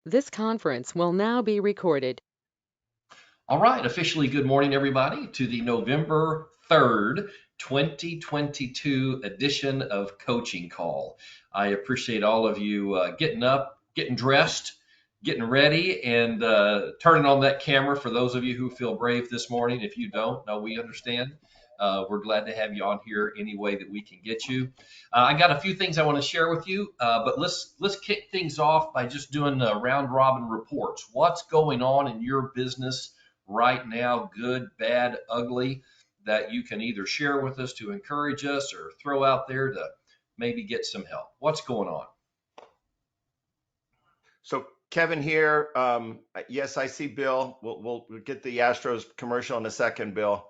This conference will now be recorded. All right, officially good morning, everybody, to the November 3rd, 2022 edition of Coaching Call. I appreciate all of you getting up, getting dressed, getting ready, and turning on that camera for those of you who feel brave this morning. If you don't, no, we understand. We're glad to have you on here any way that we can get you. I got a few things I want to share with you, but let's kick things off by just doing round robin reports. What's going on in your business right now, good, bad, ugly, that you can either share with us to encourage us or throw out there to maybe get some help? What's going on? So Kevin here. Yes, I see Bill. We'll get the Astros commercial in a second, Bill.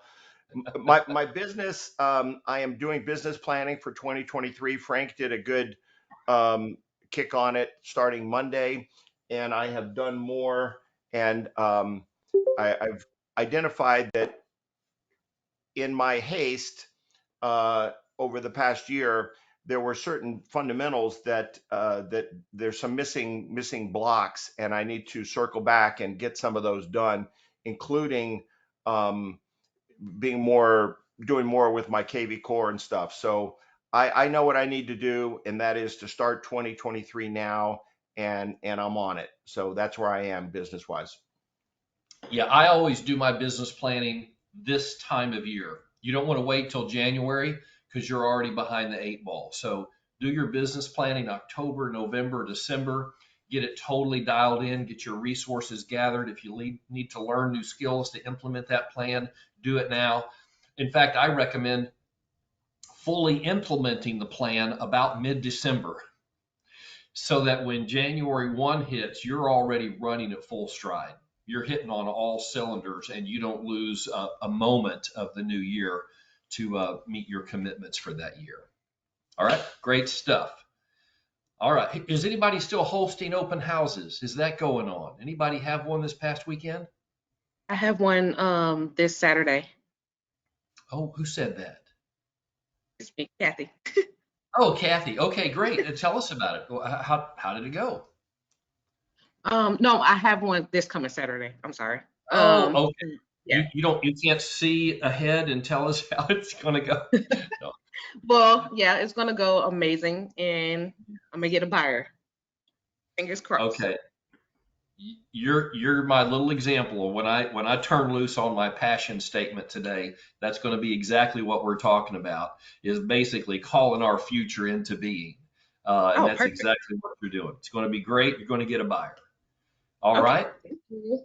My business, I am doing business planning for 2023. Frank did a good kick on it starting Monday, and I have done more. And I've identified that in my haste over the past year, there were certain fundamentals that there's some missing blocks, and I need to circle back and get some of those done, including um, doing more with my KV core and stuff. So I know what I need to do, and that is to start 2023 now, and I'm on it. So that's where I am business wise. Yeah, I always do my business planning this time of year. You don't want to wait till January because you're already behind the eight ball. So do your business planning October, November, December. Get it totally dialed in, get your resources gathered. If you need to learn new skills to implement that plan, do it now. In fact, I recommend fully implementing the plan about mid-December so that when January 1 hits, you're already running at full stride. You're hitting on all cylinders and you don't lose a moment of the new year to meet your commitments for that year. All right, great stuff. All right, is anybody still hosting open houses? Is that going on? Anybody have one this past weekend? I have one this Saturday. Oh, who said that? It's me, Kathy. Oh, Kathy. Okay, great. Tell us about it. How did it go? No, I have one this coming Saturday. I'm sorry. Um, Oh, okay. yeah. You can't see ahead and tell us how it's gonna go. No. Well, yeah, it's gonna go amazing, and I'm gonna get a buyer. Fingers crossed. Okay. You're my little example of when I turn loose on my passion statement today. That's going to be exactly what we're talking about. Is basically calling our future into being, and Oh, that's perfect. exactly what you're doing. It's going to be great. You're going to get a buyer. All Okay. right. Thank you.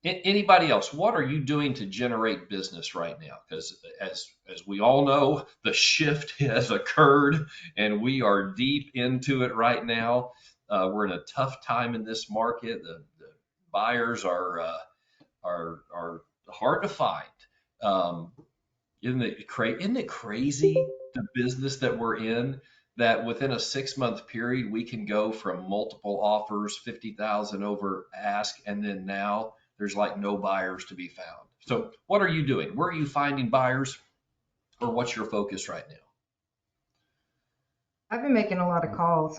Anybody else? What are you doing to generate business right now? Because as we all know, the shift has occurred, and we are deep into it right now. We're in a tough time in this market. The buyers are hard to find. Um, isn't it crazy the business that we're in? That within a 6 month period we can go from multiple offers, 50,000 over ask, and then now there's like no buyers to be found. So what are you doing? Where are you finding buyers, or what's your focus right now? I've been making a lot of calls.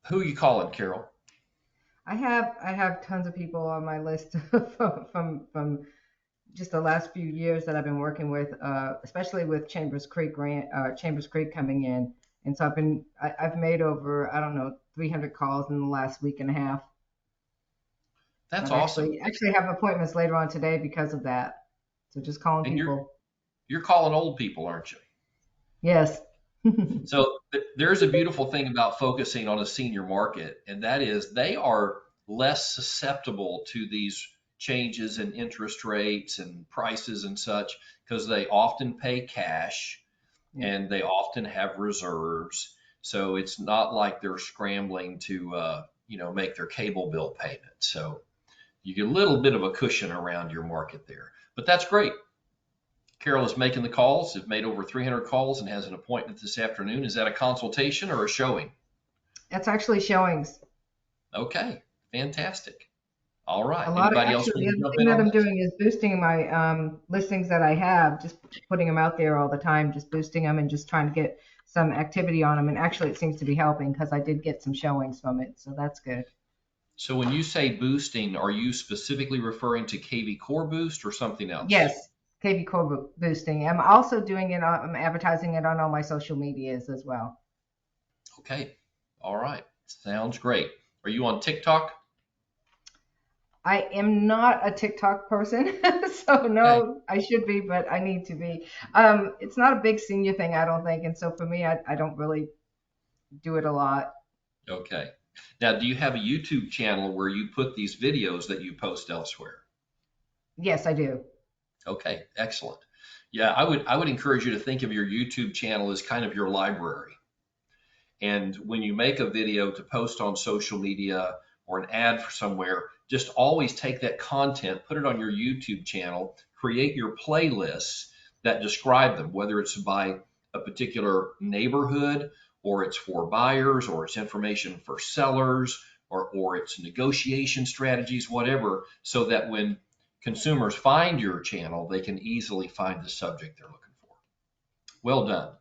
Who are you calling, Carol? I have tons of people on my list from just the last few years that I've been working with, especially with Chambers Creek grant, Chambers Creek coming in, and so I've made over, I don't know, 300 calls in the last week and a half. That's I've awesome. actually have appointments later on today because of that. So just calling And people. you're calling old people, aren't you? Yes. So there's a beautiful thing about focusing on a senior market, and that is they are less susceptible to these changes in interest rates and prices and such because they often pay cash Yeah. and they often have reserves. So it's not like they're scrambling to make their cable bill payment. So you get a little bit of a cushion around your market there. But that's great. Carol is making the calls, has made over 300 calls and has an appointment this afternoon. Is that a consultation or a showing? That's actually showings. Okay, fantastic. All right. A lot of Anybody else actually the want to other jump thing in that on I'm this? doing is boosting my listings that I have, just putting them out there all the time, just boosting them and just trying to get some activity on them, and actually it seems to be helping because I did get some showings from it, so that's good. So when you say boosting, are you specifically referring to KV Core Boost or something else? Yes, KV Core boosting. I'm also doing it. I'm advertising it on all my social medias as well. Okay. All right. Sounds great. Are you on TikTok? I am not a TikTok person, so Okay. no, I should be, but I need to be. It's not a big senior thing, I don't think, and so for me, I don't really do it a lot. Okay. Now, do you have a YouTube channel where you put these videos that you post elsewhere? Yes, I do. Okay, excellent. Yeah, I would encourage you to think of your YouTube channel as kind of your library. And when you make a video to post on social media or an ad for somewhere, just always take that content, put it on your YouTube channel, create your playlists that describe them, whether it's by a particular neighborhood, or it's for buyers, or it's information for sellers, or it's negotiation strategies, whatever, so that when consumers find your channel, they can easily find the subject they're looking for. Well done.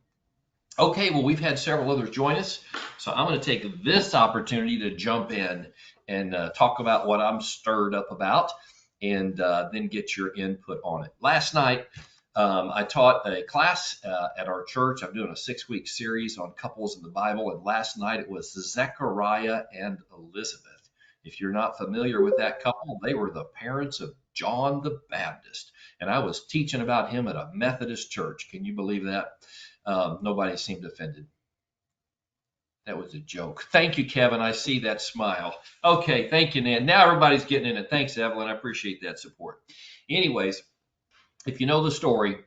Okay, well, we've had several others join us, so I'm going to take this opportunity to jump in and talk about what I'm stirred up about, and then get your input on it. Last night, I taught a class at our church. I'm doing a 6-week series on couples in the Bible, and last night it was Zechariah and Elizabeth. If you're not familiar with that couple, they were the parents of John the Baptist, and I was teaching about him at a Methodist church. Can you believe that? Nobody seemed offended. That was a joke. Thank you, Kevin. I see that smile. Okay, thank you, Nan. Now everybody's getting in it. Thanks, Evelyn. I appreciate that support. Anyways, if you know the story,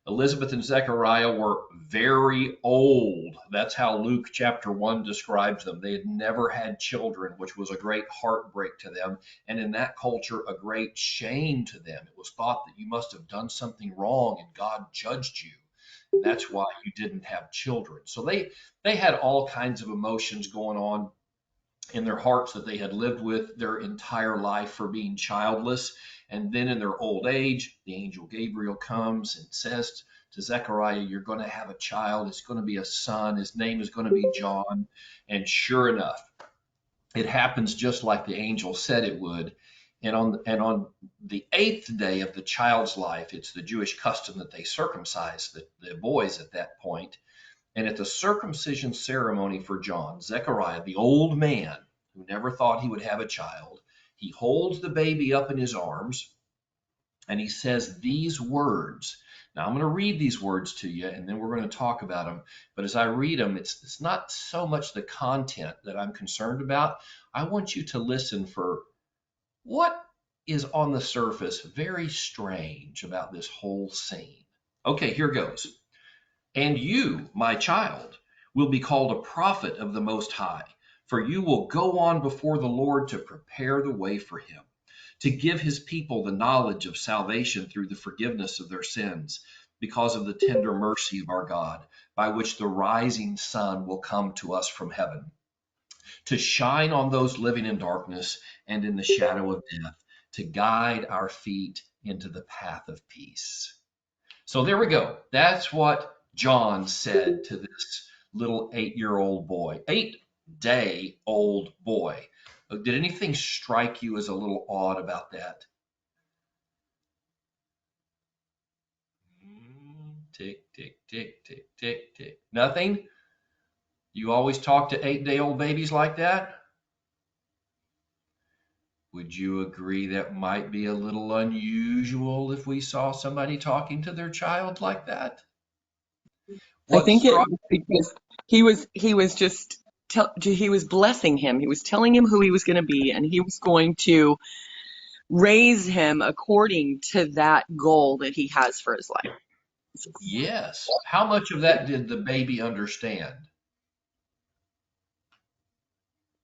Elizabeth and Zechariah were very old. That's how Luke chapter 1 describes them. They had never had children, which was a great heartbreak to them, and in that culture, a great shame to them. It was thought that you must have done something wrong and God judged you. And that's why you didn't have children. So they had all kinds of emotions going on in their hearts that they had lived with their entire life for being childless. And then in their old age, the angel Gabriel comes and says to Zechariah, you're going to have a child. It's going to be a son. His name is going to be John. And sure enough, it happens just like the angel said it would. And on the 8th day of the child's life, it's the Jewish custom that they circumcise the boys at that point. And at the circumcision ceremony for John, Zechariah, the old man who never thought he would have a child, he holds the baby up in his arms and he says these words. Now, I'm going to read these words to you, and then we're going to talk about them. But as I read them, it's not so much the content that I'm concerned about. I want you to listen for what is on the surface very strange about this whole scene. Okay, here goes. And you, my child, will be called a prophet of the Most High, for you will go on before the Lord to prepare the way for him, to give his people the knowledge of salvation through the forgiveness of their sins, because of the tender mercy of our God, by which the rising sun will come to us from heaven, to shine on those living in darkness and in the shadow of death, to guide our feet into the path of peace. So there we go. That's what John said to this little 8-year-old boy, 8-day-old boy. Did anything strike you as a little odd about that? Tick, tick, tick, tick, tick, tick. Nothing? You always talk to 8-day-old babies like that? Would you agree that might be a little unusual if we saw somebody talking to their child like that? I think it was because he was just he was blessing him. He was telling him who he was going to be, and he was going to raise him according to that goal that he has for his life. Yes. How much of that did the baby understand?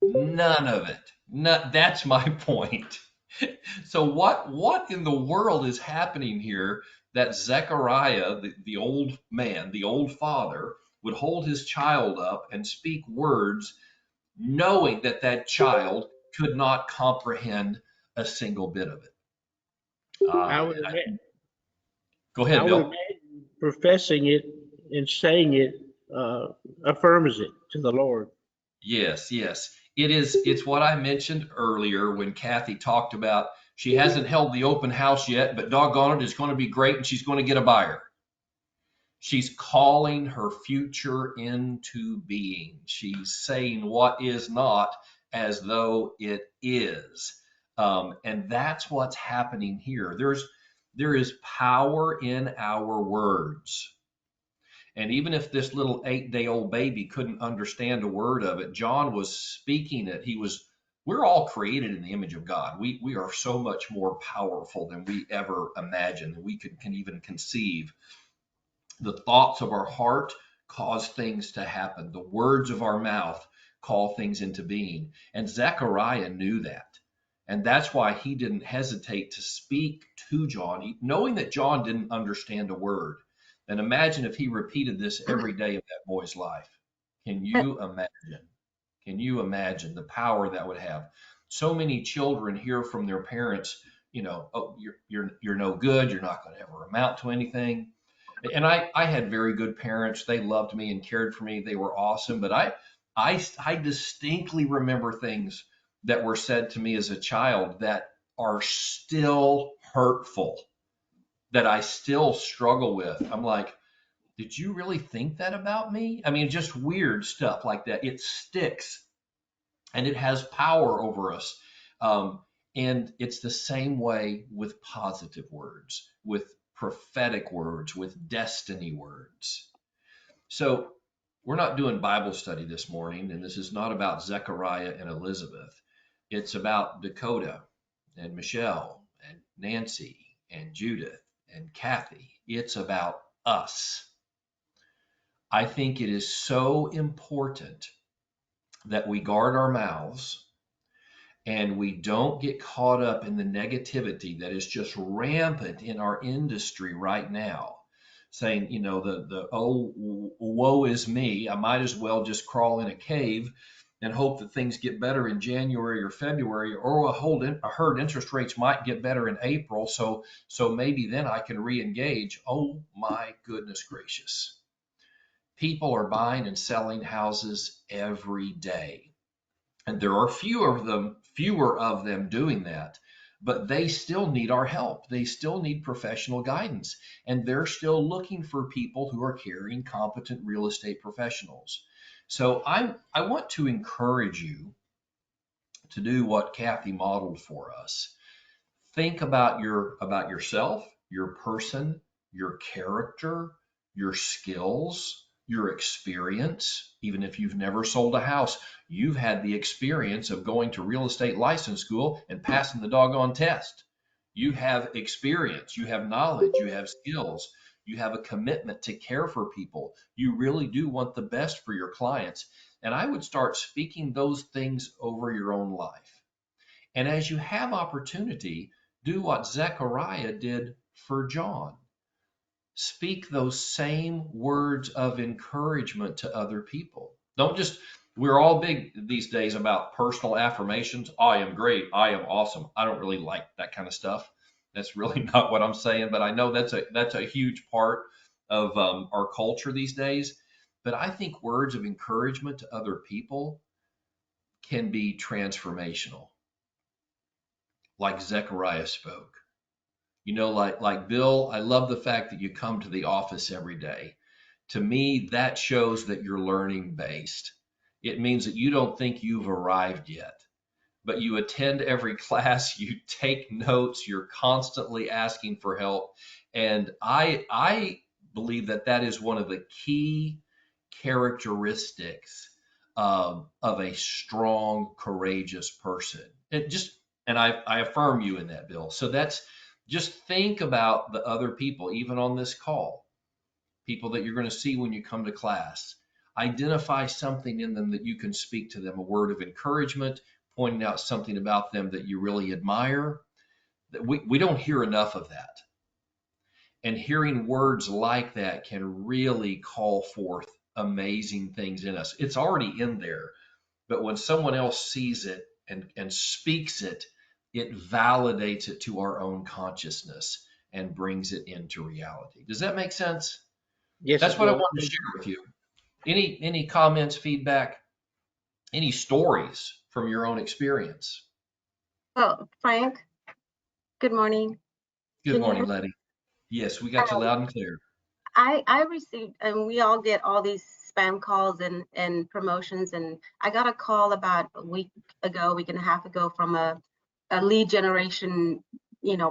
None of it. That's my point. So what in the world is happening here that Zechariah, the old man, the old father, would hold his child up and speak words knowing that that child could not comprehend a single bit of it? Go Go ahead, I would Bill. imagine professing it and saying it affirms it to the Lord. Yes, yes. It's what I mentioned earlier when Kathy talked about she hasn't held the open house yet, but doggone it, it's going to be great and she's going to get a buyer. She's calling her future into being. She's saying what is not as though it is. And that's what's happening here. There is power in our words. And even if this little 8-day-old baby couldn't understand a word of it, John was speaking it. We're all created in the image of God. We are so much more powerful than we ever imagined, than we can even conceive. The thoughts of our heart cause things to happen. The words of our mouth call things into being. And Zechariah knew that. And that's why he didn't hesitate to speak to John, knowing that John didn't understand a word. And imagine if he repeated this every day of that boy's life. Can you imagine? Can you imagine the power that would have? So many children hear from their parents, oh, you're no good. You're not going to ever amount to anything. And I had very good parents. They loved me and cared for me. They were awesome. But I distinctly remember things that were said to me as a child that are still hurtful, that I still struggle with. I'm like, did you really think that about me? I mean, just weird stuff like that. It sticks and it has power over us. And it's the same way with positive words, with prophetic words, with destiny words. So we're not doing Bible study this morning, and this is not about Zechariah and Elizabeth. It's about Dakota and Michelle and Nancy and Judith and Kathy. It's about us. I think it is so important that we guard our mouths and we don't get caught up in the negativity that is just rampant in our industry right now. Saying, oh, woe is me. I might as well just crawl in a cave and hope that things get better in January or February, or I heard interest rates might get better in April. So maybe then I can re-engage. Oh my goodness gracious. People are buying and selling houses every day. And there are fewer of them doing that, but they still need our help. They still need professional guidance, and they're still looking for people who are carrying competent real estate professionals. So I want to encourage you to do what Kathy modeled for us. Think about yourself, your person, your character, your skills, your experience. Even if you've never sold a house, you've had the experience of going to real estate license school and passing the doggone test. You have experience, you have knowledge, you have skills, you have a commitment to care for people. You really do want the best for your clients. And I would start speaking those things over your own life. And as you have opportunity, do what Zechariah did for John. Speak those same words of encouragement to other people. We're all big these days about personal affirmations. I am great. I am awesome. I don't really like that kind of stuff. That's really not what I'm saying, but I know that's a huge part of our culture these days. But I think words of encouragement to other people can be transformational. Like Zechariah spoke. Like Bill, I love the fact that you come to the office every day. To me, that shows that you're learning based. It means that you don't think you've arrived yet, but you attend every class, you take notes, you're constantly asking for help. And I believe that is one of the key characteristics of a strong, courageous person. And I affirm you in that, Bill. So just think about the other people, even on this call, people that you're going to see when you come to class. Identify something in them that you can speak to them, a word of encouragement, pointing out something about them that you really admire. We don't hear enough of that. And hearing words like that can really call forth amazing things in us. It's already in there, but when someone else sees it and speaks it, it validates it to our own consciousness and brings it into reality. Does that make sense? Yes. That's what I wanted to share with you. Any comments, feedback, any stories from your own experience? Oh, Frank, good morning. Good Can you hear morning, me? Letty. Yes, we got you loud and clear. I received, and we all get all these spam calls and promotions, and I got a call about a week and a half ago from a lead generation,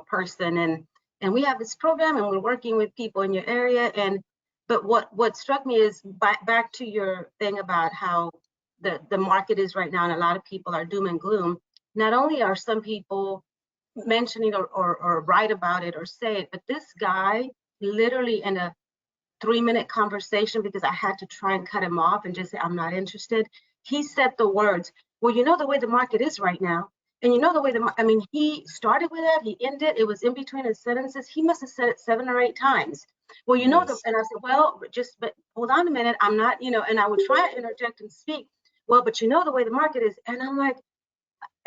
person, and we have this program, and we're working with people in your area, but what struck me is back to your thing about how the market is right now, and a lot of people are doom and gloom. Not only are some people mentioning or write about it or say it, but this guy literally in a 3-minute conversation, because I had to try and cut him off and just say, I'm not interested. He said the words, well, you know the way the market is right now. And you know the way he started with that, he ended, it was in between his sentences. He must have said it 7 or 8 times. Well, and I said, well, but hold on a minute. I'm not, and I would try to interject and speak. Well, but you know the way the market is. And I'm like,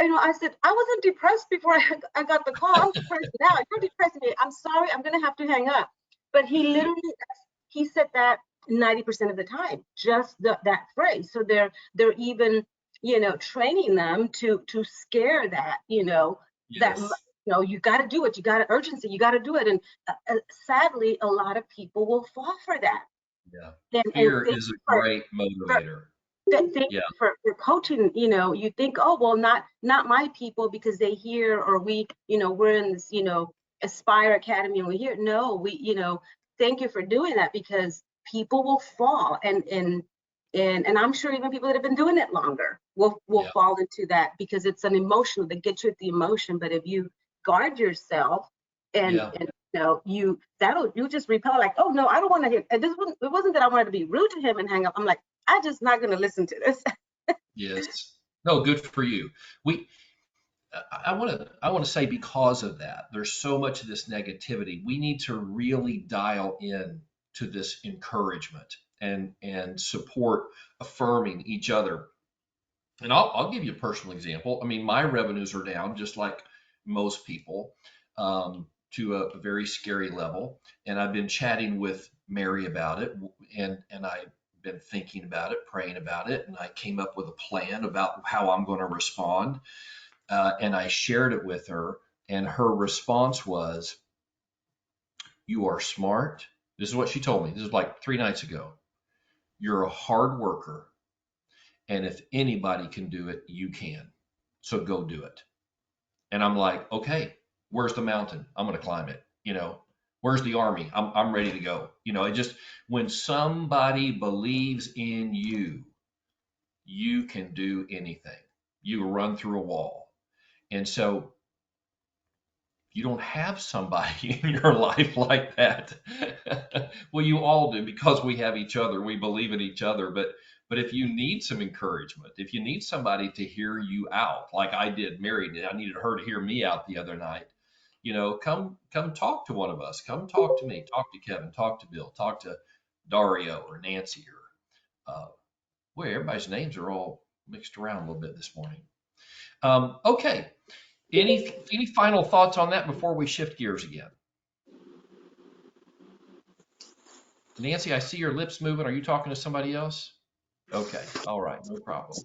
I said, I wasn't depressed before I got the call. I'm depressed now. You're depressing me. I'm sorry. I'm going to have to hang up. But he said that 90% of the time, just that phrase. So they're even, training them to scare that, that, Yes. you got to do it. You got urgency. You got to do it. And sadly, a lot of people will fall for that. Yeah. Fear is a great motivator. Thank you for coaching. You think, oh, well, not my people, because they hear, or we're in this, Aspire Academy, and we hear. No, thank you for doing that, because people will fall, and I'm sure even people that have been doing it longer will fall into that, because it's an emotional that gets you at the emotion. But if you guard yourself and you just repel, like, oh no, I don't want to hear. And it wasn't that I wanted to be rude to him and hang up. I'm like, I'm just not going to listen to this. Yes. No, good for you. I want to say, because of that, there's so much of this negativity. We need to really dial in to this encouragement and support, affirming each other. And I'll give you a personal example. I mean, my revenues are down just like most people, to a very scary level. And I've been chatting with Mary about it, and I've been thinking about it, praying about it, and I came up with a plan about how I'm going to respond. And I shared it with her, and her response was, "You are smart." This is what she told me. This is like 3 nights ago. "You're a hard worker, and if anybody can do it, you can. So go do it." And I'm like, okay, where's the mountain? I'm going to climb it. Where's the army? I'm ready to go. It just, when somebody believes in you, you can do anything. You run through a wall. And so you don't have somebody in your life like that. Well, you all do, because we have each other. We believe in each other. But if you need some encouragement, if you need somebody to hear you out, like I did, Mary did, I needed her to hear me out the other night. Come talk to one of us. Come talk to me. Talk to Kevin. Talk to Bill. Talk to Dario or Nancy, or everybody's names are all mixed around a little bit this morning. Okay. Any final thoughts on that before we shift gears again? Nancy, I see your lips moving. Are you talking to somebody else? Okay. All right. No problem.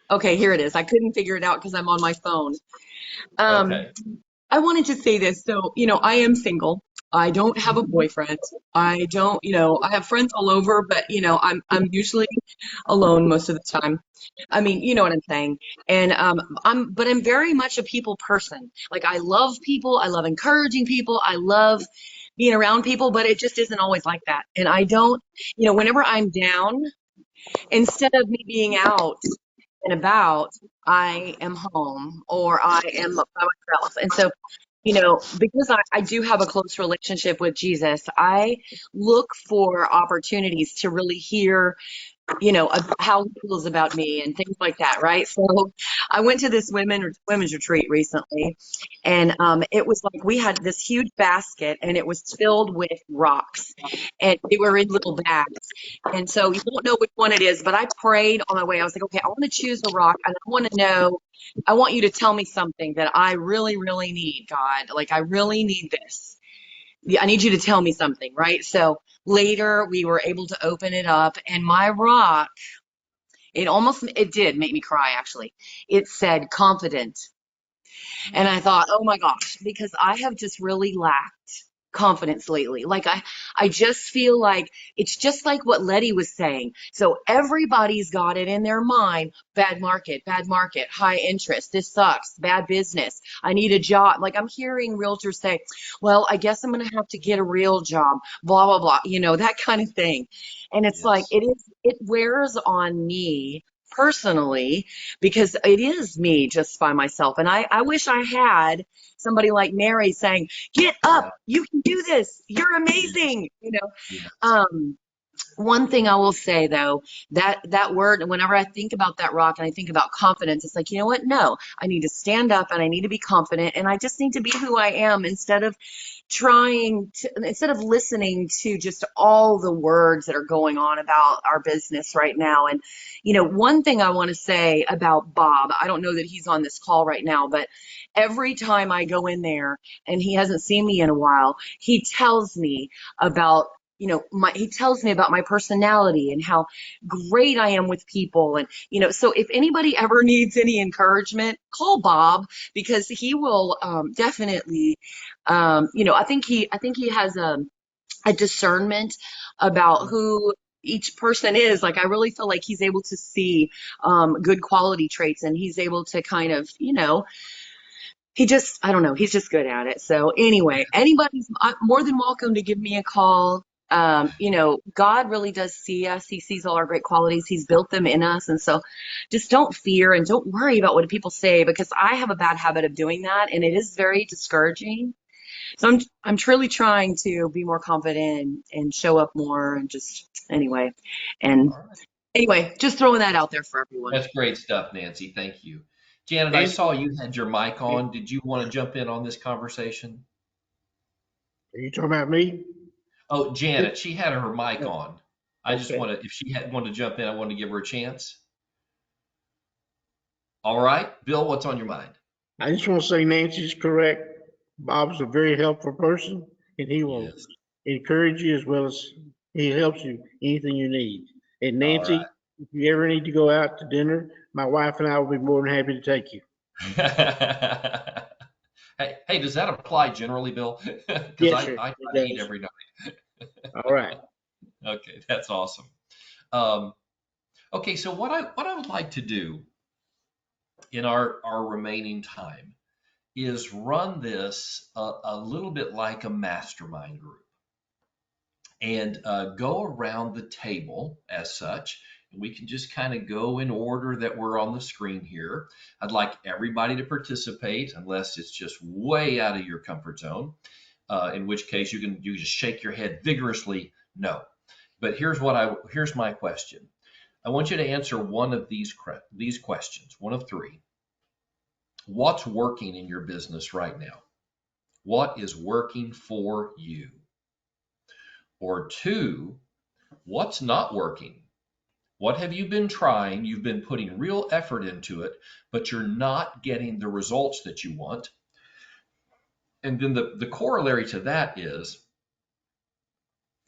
Okay, here it is. I couldn't figure it out because I'm on my phone. Okay. I wanted to say this. So, I am single. I don't have a boyfriend. I don't, I have friends all over, but I'm usually alone most of the time. I mean, you know what I'm saying. And I'm very much a people person. Like, I love people. I love encouraging people. I love being around people, but it just isn't always like that. And I don't, whenever I'm down, instead of me being out and about, I am home, or I am by myself. And so, because I do have a close relationship with Jesus, I look for opportunities to really hear, how he feels about me and things like that, right? So I went to this women's retreat recently, and it was like we had this huge basket, and it was filled with rocks, and they were in little bags. And so you don't know which one it is, but I prayed on my way. I was like, okay, I want to choose a rock, and I want you to tell me something that I really, really need, God. Like, I really need this. I need you to tell me something, right? So later we were able to open it up, and my rock, it did make me cry, actually. It said confident. And I thought, oh my gosh, because I have just really lacked confidence lately. Like I just feel like it's just like what Letty was saying. So everybody's got it in their mind. Bad market, high interest. This sucks. Bad business. I need a job. Like I'm hearing realtors say, well, I guess I'm going to have to get a real job, blah, blah, blah, that kind of thing. And it's like, Yes. it wears on me personally because it is me just by myself. And I wish I had somebody like Mary saying, get up, you can do this, you're amazing. Yes. One thing I will say though, that word, whenever I think about that rock and I think about confidence, it's like, you know what? No, I need to stand up and I need to be confident and I just need to be who I am instead of listening to just all the words that are going on about our business right now. And, one thing I want to say about Bob, I don't know that he's on this call right now, but every time I go in there and he hasn't seen me in a while, he tells me about he tells me about my personality and how great I am with people. And, so if anybody ever needs any encouragement, call Bob because he will definitely, I think he has a discernment about who each person is. Like, I really feel like he's able to see good quality traits and he's able to kind of, I don't know, he's just good at it. So anyway, anybody's more than welcome to give me a call. God really does see us. He sees all our great qualities. He's built them in us. And so just don't fear and don't worry about what people say because I have a bad habit of doing that. And it is very discouraging. So I'm truly trying to be more confident and show up more and just anyway. And anyway, just throwing that out there for everyone. That's great stuff, Nancy. Thank you. Janet, I saw you had your mic on. Did you want to jump in on this conversation? Are you talking about me? Oh, Janet, she had her mic on. I just Okay. if she wanted to jump in, I wanted to give her a chance. All right, Bill, what's on your mind? I just want to say Nancy's correct. Bob's a very helpful person, and he will Yes. encourage you as well as he helps you anything you need. And All Nancy, right. if you ever need to go out to dinner, my wife and I will be more than happy to take you. Hey, does that apply generally, Bill? Because Yes, sir. I It try to eat does. every night. All right. Okay, that's awesome. Okay, so what I would like to do in our remaining time is run this a little bit like a mastermind group and go around the table as such. And we can just kind of go in order that we're on the screen here. I'd like everybody to participate unless it's just way out of your comfort zone, in which case you just shake your head vigorously, no. But here's my question. I want you to answer one of these questions, one of three. What's working in your business right now? What is working for you? Or two, what's not working? What have you been trying? You've been putting real effort into it, but you're not getting the results that you want. And then the corollary to that is,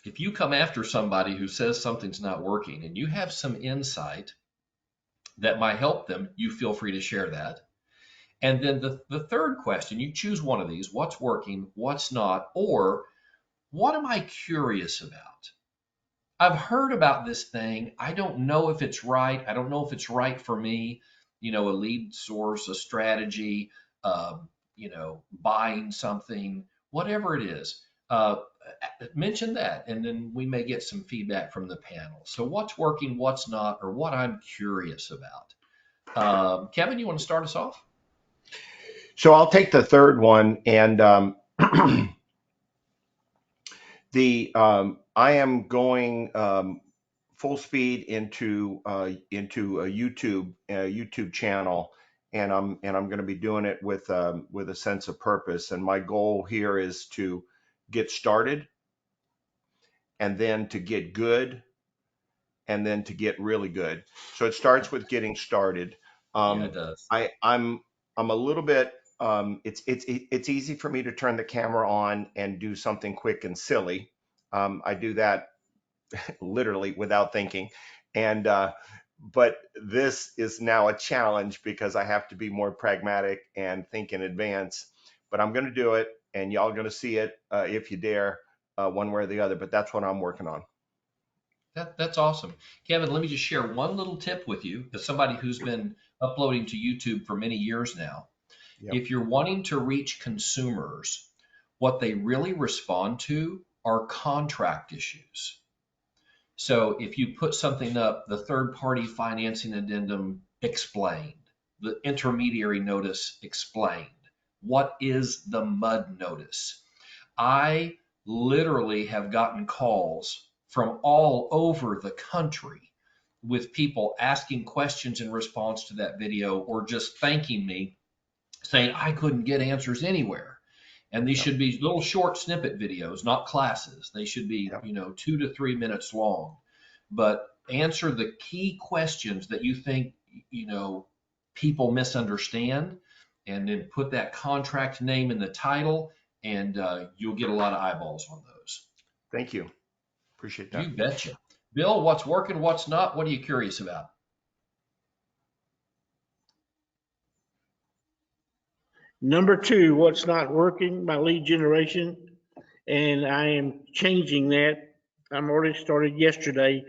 if you come after somebody who says something's not working and you have some insight that might help them, you feel free to share that. And then the third question, you choose one of these: what's working, what's not, or what am I curious about? I've heard about this thing. I don't know if it's right. I don't know if it's right for me. A lead source, a strategy, buying something, whatever it is. Mention that, and then we may get some feedback from the panel. So what's working, what's not, or what I'm curious about. Kevin, you want to start us off? So I'll take the third one, and I am going full speed into a YouTube channel, and I'm going to be doing it with a sense of purpose. And my goal here is to get started, and then to get good, and then to get really good. So it starts with getting started. Yeah, it does. I'm a little bit it's easy for me to turn the camera on and do something quick and silly. I do that literally without thinking. And but this is now a challenge because I have to be more pragmatic and think in advance. But I'm going to do it, and y'all are going to see it if you dare, one way or the other. But that's what I'm working on. That's awesome. Kevin, let me just share one little tip with you as somebody who's been uploading to YouTube for many years now. Yep. If you're wanting to reach consumers, what they really respond to are contract issues. So if you put something up, the third party financing addendum explained, the intermediary notice explained, what is the MUD notice? I literally have gotten calls from all over the country with people asking questions in response to that video or just thanking me, saying I couldn't get answers anywhere. And these Yep. should be little short snippet videos, not classes. They should be, Yep. 2 to 3 minutes long, but answer the key questions that you think, people misunderstand, and then put that contract name in the title, and you'll get a lot of eyeballs on those. Thank you. Appreciate that. You betcha. Bill, what's working, what's not? What are you curious about? Number 2, what's not working, my lead generation, and I am changing that. I'm already started yesterday.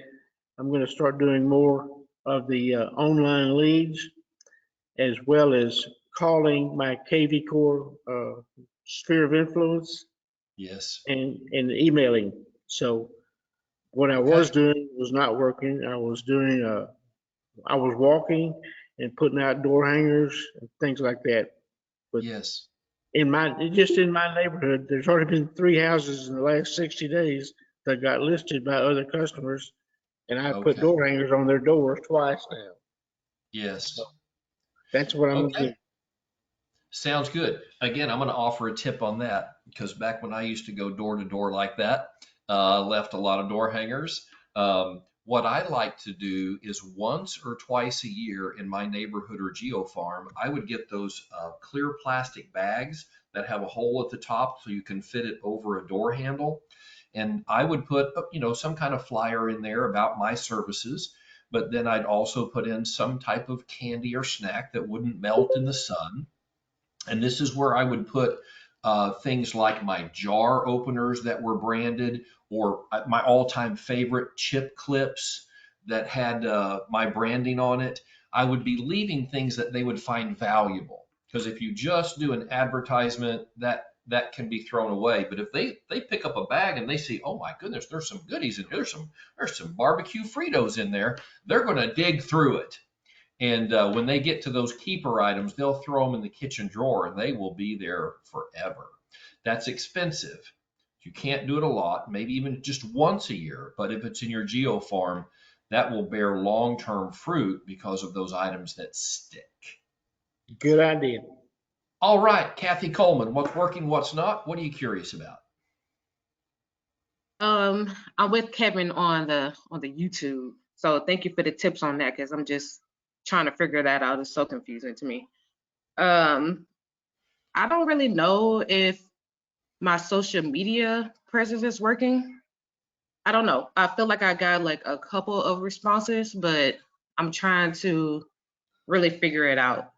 I'm going to start doing more of the online leads, as well as calling my KV Core sphere of influence Yes. and emailing. So what I was doing was not working. I was walking and putting out door hangers and things like that. But Yes. in my neighborhood, there's already been 3 houses in the last 60 days that got listed by other customers, and I put Okay. door hangers on their doors twice now. Yes. That's what I'm going to Okay. do. Sounds good. Again, I'm going to offer a tip on that because back when I used to go door to door like that, left a lot of door hangers. What I like to do is once or twice a year in my neighborhood or geo farm, I would get those clear plastic bags that have a hole at the top so you can fit it over a door handle. And I would put, some kind of flyer in there about my services, but then I'd also put in some type of candy or snack that wouldn't melt in the sun. And this is where I would put things like my jar openers that were branded, or my all-time favorite chip clips that had my branding on it. I would be leaving things that they would find valuable, because if you just do an advertisement, that can be thrown away. But if they pick up a bag and they see, oh my goodness, there's some goodies in here, there's some barbecue Fritos in there, they're going to dig through it. And when they get to those keeper items, they'll throw them in the kitchen drawer and they will be there forever. That's expensive. You can't do it a lot, maybe even just once a year. But if it's in your geo farm, that will bear long-term fruit because of those items that stick. Good idea. All right, Kathy Coleman, what's working, what's not? What are you curious about? I'm with Kevin on the YouTube. So thank you for the tips on that, because I'm just trying to figure that out. It's so confusing to me. I don't really know if my social media presence is working. I don't know. I feel like I got like a couple of responses, but I'm trying to really figure it out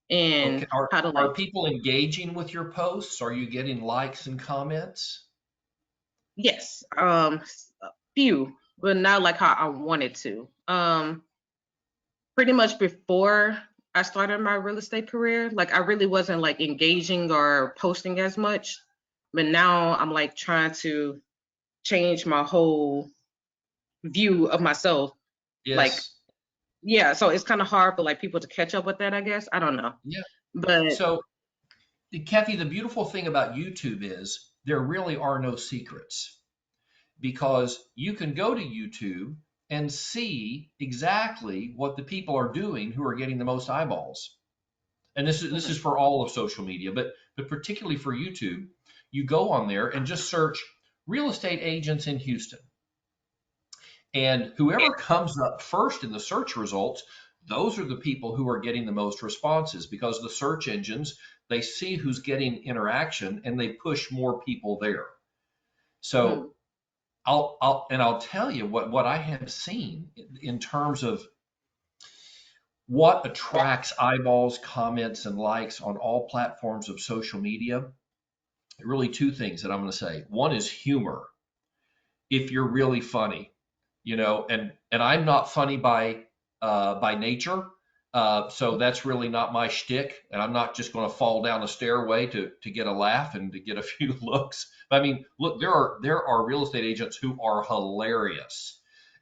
and Okay. how to Are like. people engaging with your posts? Are you getting likes and comments? Yes, a few, but not like how I wanted to. Pretty much before I started my real estate career, like I really wasn't like engaging or posting as much, but now I'm like trying to change my whole view of myself. Like, Yes. yeah, so it's kind of hard for like people to catch up with that, I guess. I don't know. Yeah. But So, Kathy, the beautiful thing about YouTube is there really are no secrets, because you can go to YouTube and see exactly what the people are doing who are getting the most eyeballs. And this is for all of social media, but particularly for YouTube, you go on there and just search real estate agents in Houston. And whoever comes up first in the search results, those are the people who are getting the most responses, because the search engines, they see who's getting interaction and they push more people there. So I'll tell you what I have seen in terms of what attracts eyeballs, comments, and likes on all platforms of social media. Really two things that I'm going to say. One is humor. If you're really funny, and I'm not funny by nature. So that's really not my shtick, and I'm not just going to fall down a stairway to get a laugh and to get a few looks. But I mean, look, there are real estate agents who are hilarious,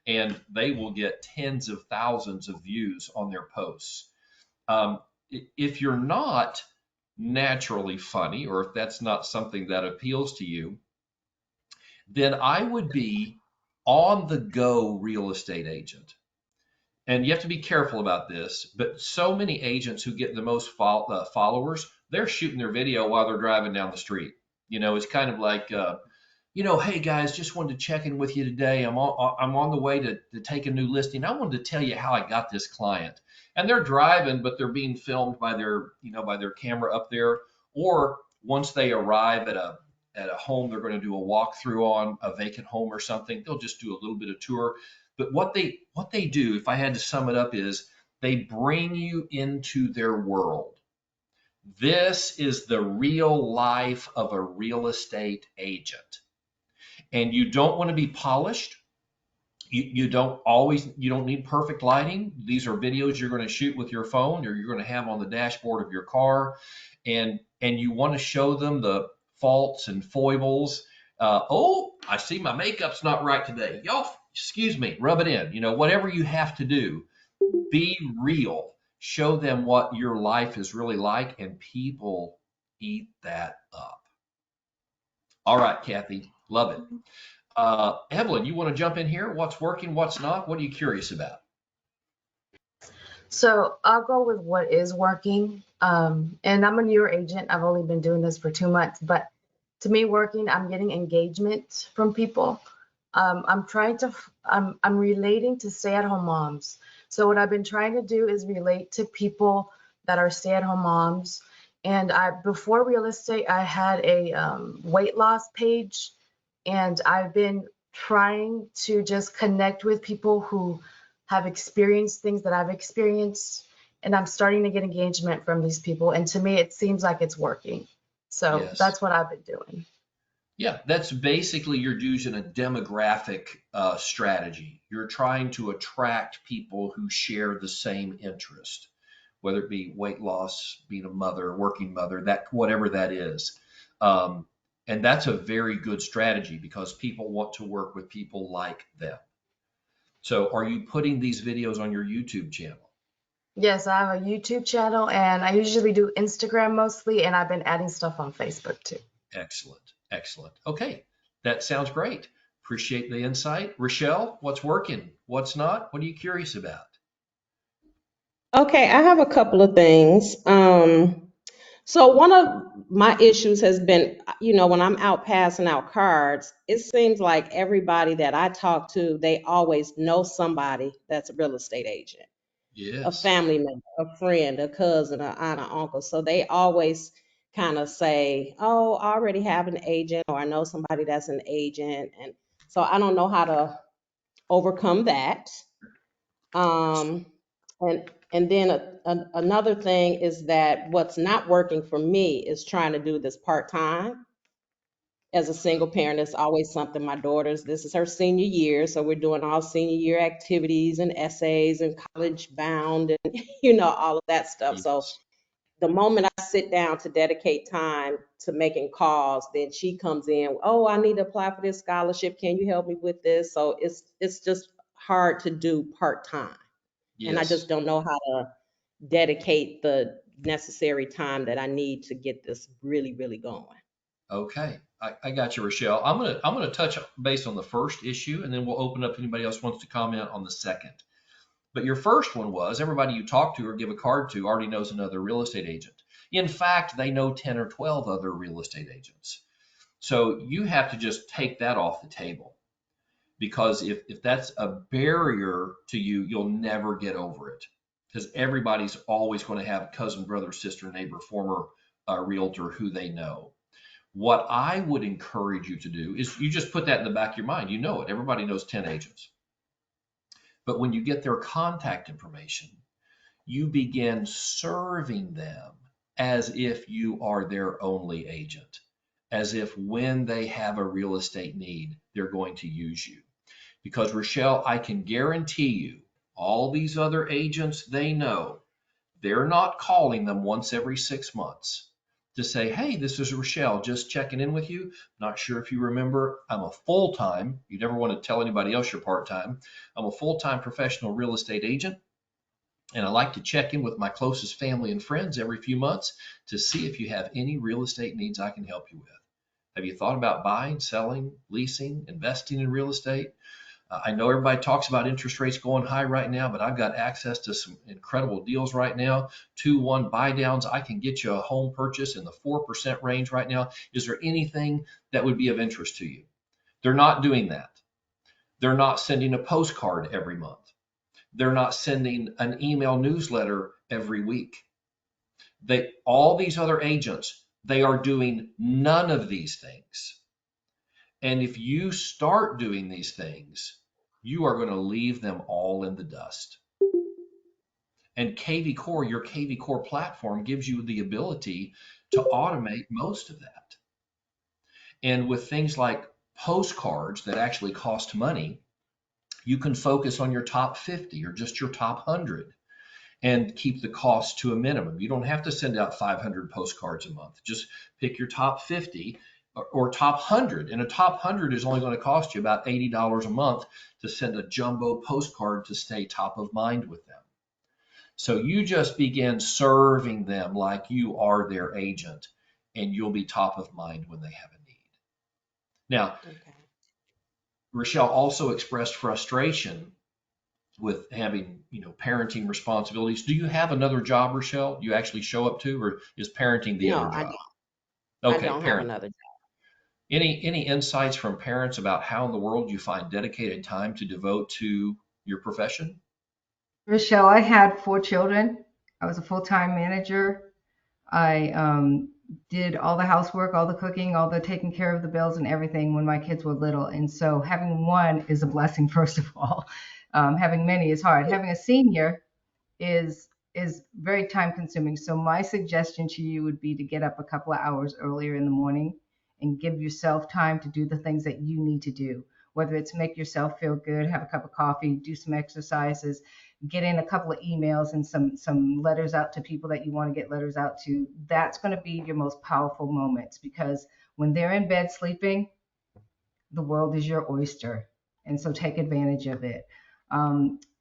and they will get tens of thousands of views on their posts. If you're not naturally funny, or if that's not something that appeals to you, then I would be on the go real estate agent. And you have to be careful about this, but so many agents who get the most followers, they're shooting their video while they're driving down the street. It's kind of like, hey guys, just wanted to check in with you today. I'm on the way to take a new listing. I wanted to tell you how I got this client. And they're driving, but they're being filmed by their camera up there. Or once they arrive at a home, they're going to do a walkthrough on a vacant home or something. They'll just do a little bit of tour. But what they do, if I had to sum it up, is they bring you into their world. This is the real life of a real estate agent. And you don't want to be polished. You don't need perfect lighting. These are videos you're going to shoot with your phone, or you're going to have on the dashboard of your car. And you want to show them the faults and foibles. I see my makeup's not right today. Y'all, excuse me, rub it in. Whatever you have to do, be real. Show them what your life is really like, and people eat that up. All right, Kathy, love it. Evelyn, you want to jump in here? What's working, what's not? What are you curious about? So I'll go with what is working. And I'm a newer agent. I've only been doing this for 2 months, but to me, working, I'm getting engagement from people. I'm relating to stay-at-home moms. So what I've been trying to do is relate to people that are stay-at-home moms. And before real estate, I had a weight loss page, and I've been trying to just connect with people who have experienced things that I've experienced, and I'm starting to get engagement from these people. And to me, it seems like it's working. So Yes. That's what I've been doing. Yeah, that's basically you're using a demographic strategy. You're trying to attract people who share the same interest, whether it be weight loss, being a mother, working mother, whatever that is. And that's a very good strategy, because people want to work with people like them. So are you putting these videos on your YouTube channel? Yes, I have a YouTube channel, and I usually do Instagram mostly, and I've been adding stuff on Facebook too. Excellent. Excellent. Okay. That sounds great. Appreciate the insight. Rochelle, what's working? What's not? What are you curious about? Okay, I have a couple of things. So one of my issues has been, when I'm out passing out cards, it seems like everybody that I talk to, they always know somebody that's a real estate agent, a Yes. family member, a friend, a cousin, an aunt, or uncle. So they always kind of say, oh, I already have an agent, or I know somebody that's an agent. And so I don't know how to overcome that. And then another thing is that what's not working for me is trying to do this part-time. As a single parent, it's always something. This is her senior year, so we're doing all senior year activities and essays and college bound and all of that stuff. So Yes. the moment I sit down to dedicate time to making calls, then she comes in, oh, I need to apply for this scholarship. Can you help me with this? So it's just hard to do part-time. And I Yes. just don't know how to dedicate the necessary time that I need to get this really, really going. Okay. I got you, Rochelle. I'm gonna touch base on the first issue, and then we'll open up if anybody else wants to comment on the second. But your first one was everybody you talk to or give a card to already knows another real estate agent. In fact, they know 10 or 12 other real estate agents. So you have to just take that off the table, because if that's a barrier to you, you'll never get over it. because everybody's always going to have a cousin, brother, sister, neighbor, former realtor who they know. What I would encourage you to do is you just put that in the back of your mind. You know it. Everybody knows 10 agents. But when you get their contact information, you begin serving them as if you are their only agent, as if when they have a real estate need, they're going to use you. Because Rochelle, I can guarantee you, all these other agents they know, they're not calling them once every 6 months to say, hey, this is Rochelle, just checking in with you. Not sure if you remember, I'm a full-time, you never want to tell anybody else you're part-time. I'm a full-time professional real estate agent, and I like to check in with my closest family and friends every few months to see if you have any real estate needs I can help you with. Have you thought about buying, selling, leasing, investing in real estate? I know everybody talks about interest rates going high right now, but I've got access to some incredible deals right now. 2-1 buy downs. I can get you a home purchase in the 4% range right now. Is there anything that would be of interest to you? They're not doing that. They're not sending a postcard every month. They're not sending an email newsletter every week. All these other agents, they are doing none of these things. And if you start doing these things, you are going to leave them all in the dust. And KV Core, your KV Core platform gives you the ability to automate most of that. And with things like postcards that actually cost money, you can focus on your top 50 or just your top 100 and keep the cost to a minimum. You don't have to send out 500 postcards a month. Just pick your top 50 or top 100. And a top 100 is only going to cost you about $80 a month to send a jumbo postcard to stay top of mind with them. So you just begin serving them like you are their agent, and you'll be top of mind when they have a need. Now, Rochelle also expressed frustration with having, parenting responsibilities. Do you have another job, Rochelle, you actually show up to, or is parenting the other job? I don't. Okay, I don't have another job. Any insights from parents about how in the world you find dedicated time to devote to your profession? Rochelle, I had 4 children. I was a full-time manager. I did all the housework, all the cooking, all the taking care of the bills and everything when my kids were little. And so having one is a blessing, first of all. Having many is hard. Having a senior is very time consuming. So my suggestion to you would be to get up a couple of hours earlier in the morning and give yourself time to do the things that you need to do, whether it's make yourself feel good, have a cup of coffee, do some exercises, get in a couple of emails and some letters out to people that you want to get letters out to. That's going to be your most powerful moments, because when they're in bed sleeping, the world is your oyster. And so take advantage of it.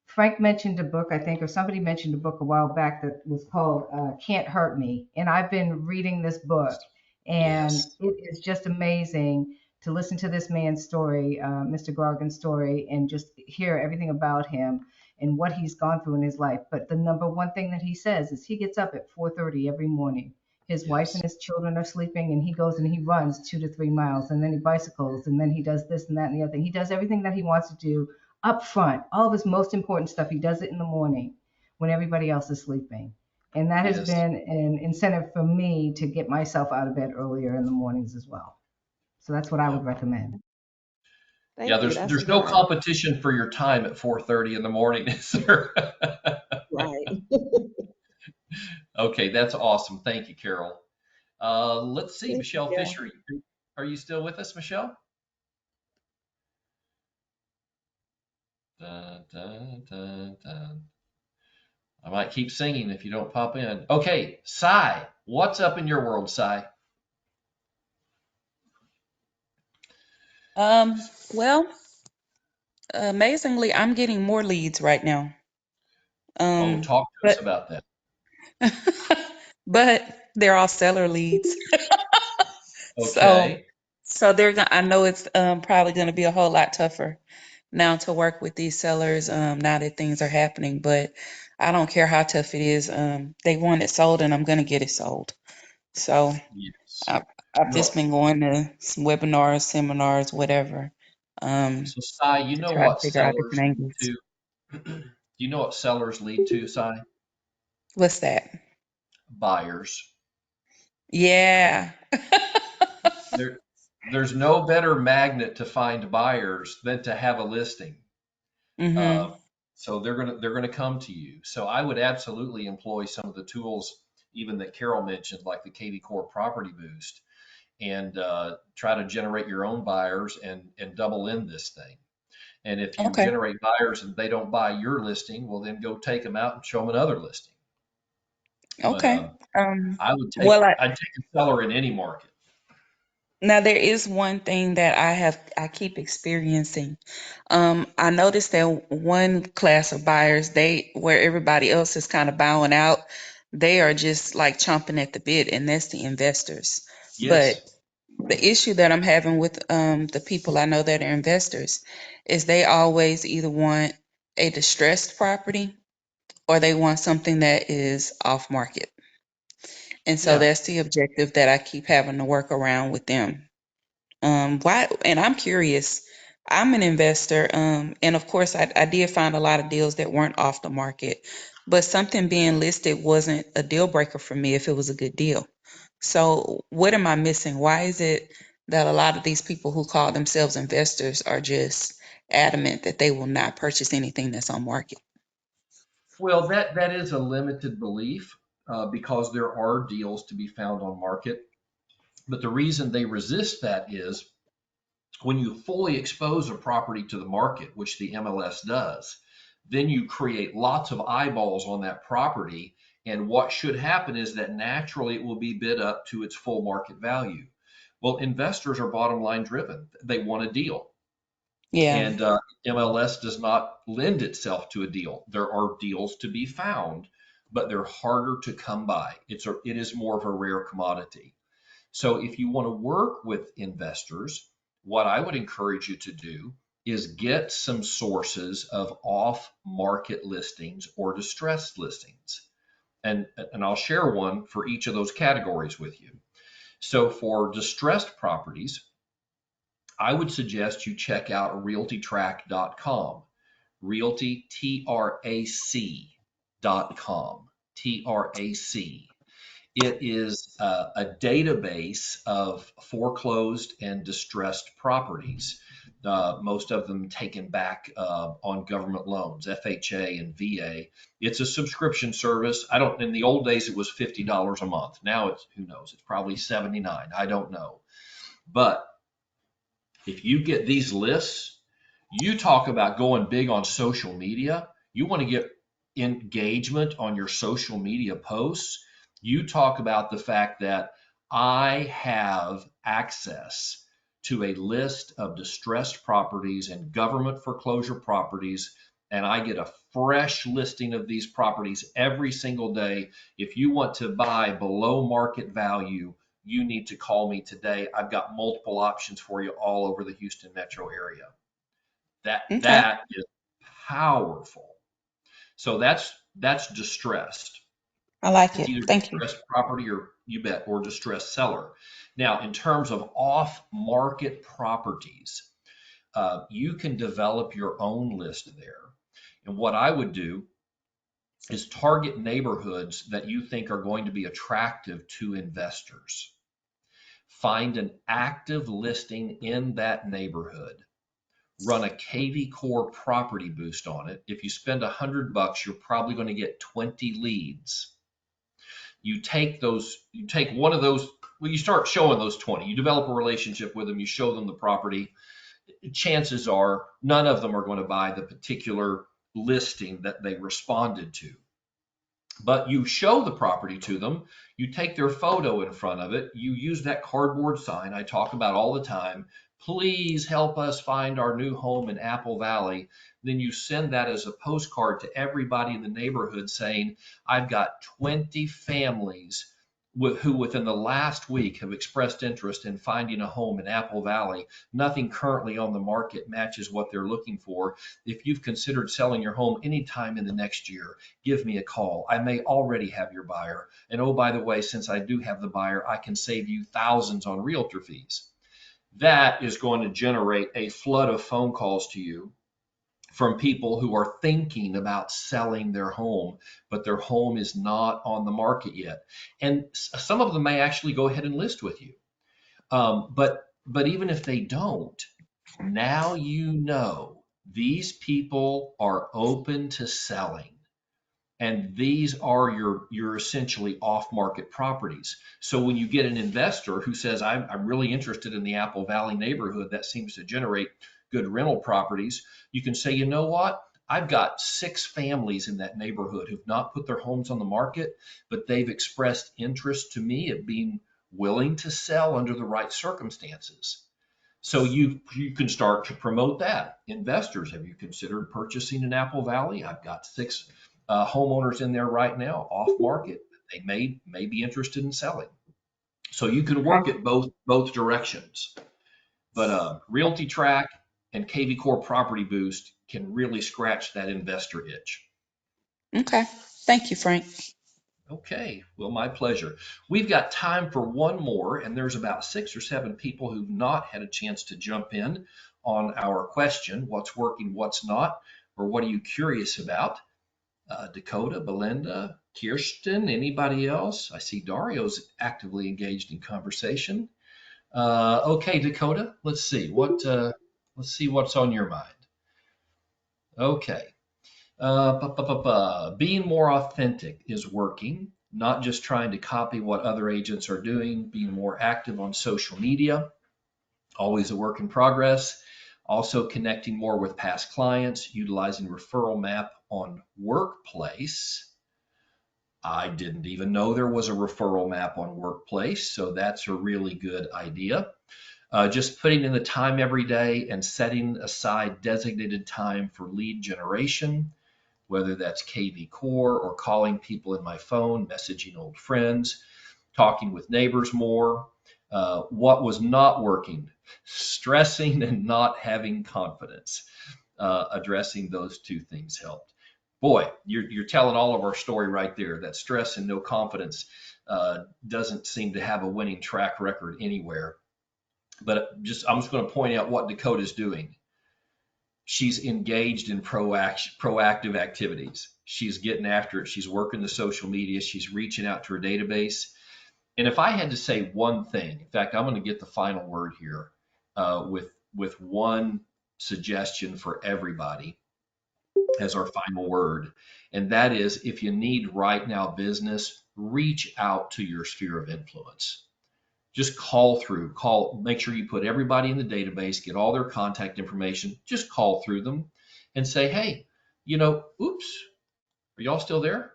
Frank mentioned a book, I think, or somebody mentioned a book a while back that was called Can't Hurt Me. And I've been reading this book, and it is just amazing to listen to this man's story, Mr. Gargan's story, and just hear everything about him and what he's gone through in his life. But the number one thing that he says is he gets up at 4:30 every morning. His wife and his children are sleeping, and he goes and he runs 2 to 3 miles, and then he bicycles, and then he does this and that and the other thing. He does everything that he wants to do up front. All of his most important stuff, he does it in the morning when everybody else is sleeping. And that has been an incentive for me to get myself out of bed earlier in the mornings as well. So that's what I would recommend. There's no competition for your time at 4:30 in the morning, is there? Right. Okay, that's awesome. Thank you, Carol. Let's see, Michelle Fisher, are you still with us, Michelle? Dun, dun, dun, dun. I might keep singing if you don't pop in. Okay, Cy, what's up in your world, Cy? Well, amazingly, I'm getting more leads right now. Talk to us about that. But they're all seller leads. Okay. So I know it's probably going to be a whole lot tougher now to work with these sellers now that things are happening. But I don't care how tough it is. They want it sold, and I'm going to get it sold. So I've just been going to some webinars, seminars, whatever. So Cy, you know what sellers lead to? You know what sellers lead to, Cy? What's that? Buyers. Yeah. There's no better magnet to find buyers than to have a listing. Mm-hmm. So they're gonna come to you. So I would absolutely employ some of the tools, even that Carol mentioned, like the KV Core Property Boost, and try to generate your own buyers and double in this thing. And if you Okay. generate buyers and they don't buy your listing, well, then go take them out and show them another listing. But Okay. Well, I'd take a seller in any market. now there is one thing that I keep experiencing. I noticed that one class of buyers, where everybody else is kind of bowing out, they are just like chomping at the bit, and that's the investors. But Yes. the issue that I'm having with the people I know that are investors is they always either want a distressed property or they want something that is off market. And so Yeah. that's the objective that I keep having to work around with them. Why? And I'm curious. I'm an investor, and of course, I did find a lot of deals that weren't off the market, but something being listed wasn't a deal breaker for me if it was a good deal. So, what am I missing? Why is it that a lot of these people who call themselves investors are just adamant that they will not purchase anything that's on market? Well, that is a limited belief because there are deals to be found on market. But the reason they resist that is when you fully expose a property to the market, which the MLS does, then you create lots of eyeballs on that property. And what should happen is that naturally it will be bid up to its full market value. Well, investors are bottom line driven. They want a deal. Yeah. And MLS does not lend itself to a deal. There are deals to be found, but they're harder to come by. It is more of a rare commodity. So if you want to work with investors, what I would encourage you to do is get some sources of off-market listings or distressed listings. And I'll share one for each of those categories with you. So for distressed properties, I would suggest you check out realtytrack.com, realtytrac.com, TRAC. It is a database of foreclosed and distressed properties, most of them taken back on government loans, FHA and VA. It's a subscription service. In the old days, it was $50 a month. Now who knows? It's probably $79. I don't know. But if you get these lists, you talk about going big on social media. You want to get engagement on your social media posts. You talk about the fact that I have access to a list of distressed properties and government foreclosure properties, and I get a fresh listing of these properties every single day. If you want to buy below market value, you need to call me today. I've got multiple options for you all over the Houston metro area. Okay. That is powerful. So that's distressed. I like It's it. either Thank you. distressed property or distressed seller. Now, in terms of off-market properties, you can develop your own list there. And what I would do is target neighborhoods that you think are going to be attractive to investors. Find an active listing in that neighborhood. Run a KV Core Property Boost on it. If you spend $100, you're probably going to get 20 leads. You take one of those, well, you start showing those 20. You develop a relationship with them, you show them the property. Chances are none of them are going to buy the particular listing that they responded to. But you show the property to them, you take their photo in front of it, you use that cardboard sign I talk about all the time. Please help us find our new home in Apple Valley. Then you send that as a postcard to everybody in the neighborhood saying, I've got 20 families who within the last week have expressed interest in finding a home in Apple Valley. Nothing currently on the market matches what they're looking for. If you've considered selling your home anytime in the next year, give me a call. I may already have your buyer. And oh, by the way, since I do have the buyer, I can save you thousands on realtor fees. That is going to generate a flood of phone calls to you from people who are thinking about selling their home, but their home is not on the market yet. And some of them may actually go ahead and list with you. But even if they don't, now you know these people are open to selling. And these are your essentially off-market properties. So when you get an investor who says, I'm really interested in the Apple Valley neighborhood that seems to generate good rental properties, you can say, you know what? I've got 6 families in that neighborhood who've not put their homes on the market, but they've expressed interest to me of being willing to sell under the right circumstances. So you can start to promote that. Investors, have you considered purchasing in Apple Valley? I've got 6 homeowners in there right now off market. They may be interested in selling. So you can work it both directions. But Realty Track and KV Core Property Boost can really scratch that investor itch. Okay. Thank you, Frank. Okay, well, my pleasure. We've got time for one more, and there's about 6 or 7 people who've not had a chance to jump in on our question, what's working, what's not, or what are you curious about? Dakota, Belinda, Kirsten, anybody else? I see Dario's actively engaged in conversation. Okay, Dakota, let's see what's on your mind. Okay. Being more authentic is working, not just trying to copy what other agents are doing, being more active on social media, always a work in progress. Also connecting more with past clients, utilizing referral map on Workplace. I didn't even know there was a referral map on Workplace, so that's a really good idea. Just putting in the time every day and setting aside designated time for lead generation, whether that's KV Core or calling people in my phone, messaging old friends, talking with neighbors more. What was not working? Stressing and not having confidence. Addressing those 2 things helped. Boy, you're telling all of our story right there. That stress and no confidence doesn't seem to have a winning track record anywhere. But I'm just going to point out what Dakota's doing. She's engaged in proactive activities. She's getting after it. She's working the social media. She's reaching out to her database. And if I had to say one thing, in fact, I'm going to get the final word here with one suggestion for everybody as our final word. And that is, if you need right now business, reach out to your sphere of influence. Just make sure you put everybody in the database, get all their contact information, just call through them and say, hey, oops, are y'all still there?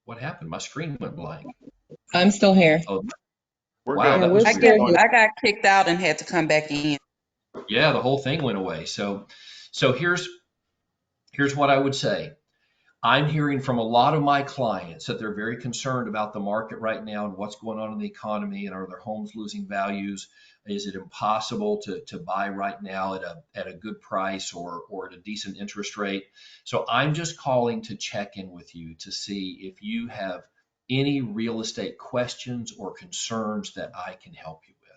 What happened? My screen went blank. I'm still here. Oh, We're wow, good. that was weird. I got kicked out and had to come back in. Yeah, the whole thing went away. So here's what I would say. I'm hearing from a lot of my clients that they're very concerned about the market right now and what's going on in the economy, and are their homes losing values? Is it impossible to buy right now at a good price or at a decent interest rate? So I'm just calling to check in with you to see if you have any real estate questions or concerns that I can help you with.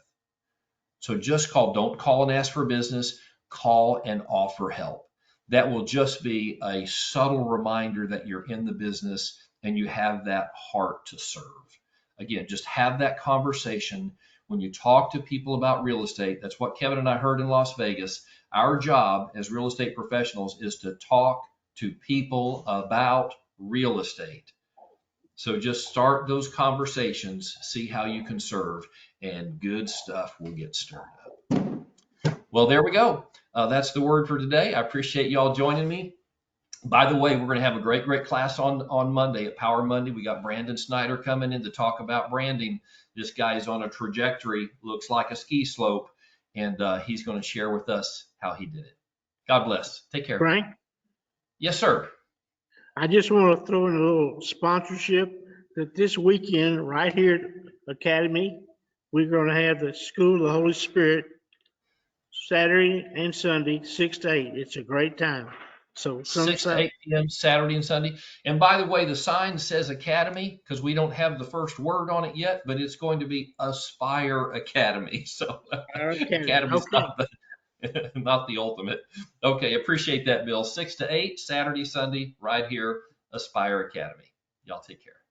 So just call. Don't call and ask for business. Call and offer help. That will just be a subtle reminder that you're in the business and you have that heart to serve. Again, just have that conversation. When you talk to people about real estate, that's what Kevin and I heard in Las Vegas. Our job as real estate professionals is to talk to people about real estate. So just start those conversations, see how you can serve, and good stuff will get stirred up. Well, there we go. That's the word for today. I appreciate y'all joining me. By the way, we're going to have a great class on Monday at Power Monday. We got Brandon Snyder coming in to talk about branding. This guy is on a trajectory, looks like a ski slope, and he's going to share with us how he did it. God bless. Take care. Frank? Yes, sir. I just want to throw in a little sponsorship that this weekend right here at Academy, we're going to have the School of the Holy Spirit Saturday and Sunday, 6 to 8. It's a great time. So 6 to 8 p.m. Saturday and Sunday. And by the way, the sign says Academy because we don't have the first word on it yet, but it's going to be Aspire Academy. So Academy's not not the ultimate. Okay, appreciate that, Bill. 6 to 8, Saturday, Sunday, right here, Aspire Academy. Y'all take care.